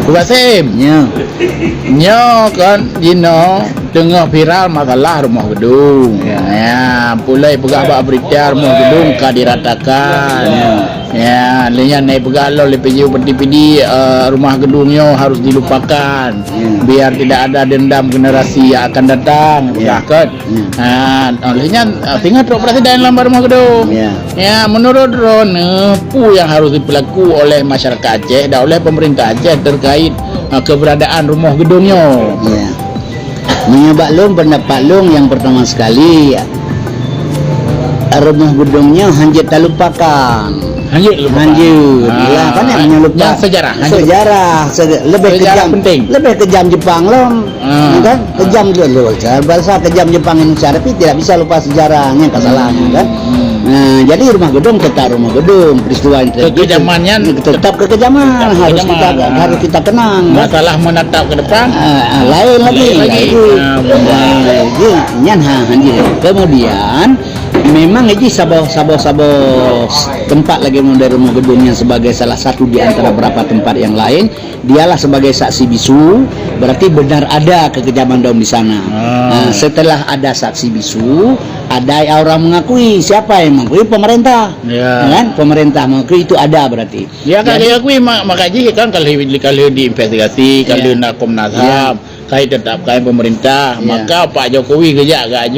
Kubasim. Nyo kan Dino tengah viral masalah rumah gedung. Ya, pulai pegawai berita rumah gedung diratakan. Ya, lihat naik pegawai LPJU PD rumah gedungnya harus dilupakan biar tidak ada dendam generasi yang akan datang. Kan? Olehnya tinggal operasi dalam rumah gedung. Ya, menurut Ron, yang harus diperlaku oleh masyarakat Aceh dan oleh pemerintah Aceh terkait keberadaan rumah gedungnya. Menyoba pendapat long yang pertama sekali, rumah gedungnya hanjit tak lupakan. Hanjit lah kan yang menyelupa sejarah lebih kejam penting, lebih kejam Jepang loh kan, kejam dulu bahasa kejam Jepang Indonesia, tapi tidak bisa lupa sejarahnya kesalahannya kan. Nah, jadi rumah gedung tetap rumah gedung, peristiwa yang kekejamannya tetap kekejaman harus kita kenang. Masalah menatap ke depan lain lagi. Kemudian memang ini sabah tempat lagi dari rumah gedungnya sebagai salah satu di antara beberapa tempat yang lain, dialah sebagai saksi bisu, berarti benar ada kekejaman daun di sana. Nah, setelah ada saksi bisu, ada orang mengakui. Siapa yang mengakui? Pemerintah. Kan? Pemerintah mengakui itu ada berarti. Ya kalau diakui makanya kan kalau diinvestigasi, kalau nak Komnas HAM, kait tetap kait pemerintah, maka Pak Jokowi kerja agak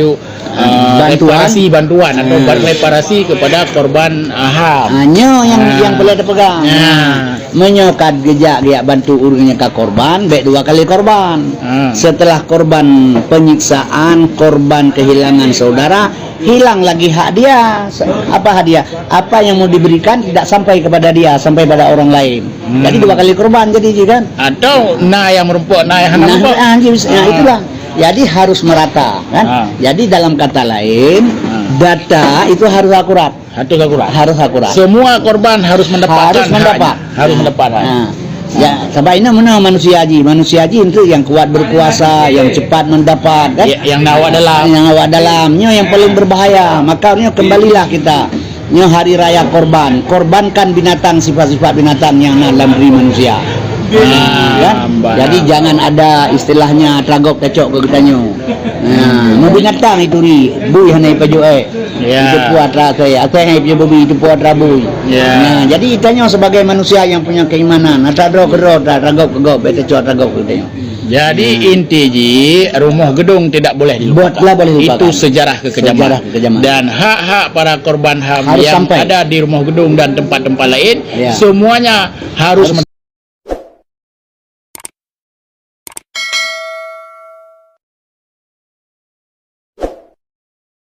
bantuan atau reparasi kepada korban HAM. Hanya yang boleh dipegang. Menyokat gejak bantu urusnya ke korban, baik 2 kali korban. Setelah korban penyiksaan, korban kehilangan saudara, hilang lagi hak dia. Apa hak dia? Apa yang mau diberikan tidak sampai kepada dia, sampai pada orang lain. Jadi 2 kali korban jadi kan? Atau yang merumpuk, yang merumpuk. Itulah. Jadi harus merata kan. Jadi dalam kata lain, data itu harus akurat. Harus akurat. Semua korban harus mendapatkan harus mendapat. Ya, sampai ini mana manusia haji itu yang kuat berkuasa, yang cepat mendapat kan? Yang awak dalamnya yang paling berbahaya. Makanya kembalilah kita hari raya korbankan binatang, sifat-sifat binatang yang dalam diri manusia. Jadi jangan ada istilahnya tragok kecok ke kitanya. Mau binatang itu ni bui hanai paju itu puat ra saya atau yang punya babi itu puat rabui. Jadi itanya sebagai manusia yang punya keimanan ada tragok bete tragok kitanya. Jadi inti rumah gedung tidak boleh dilupakan. Itu sejarah kekejaman. Dan hak-hak para korban HAM yang ada di rumah gedung dan tempat-tempat lain semuanya harus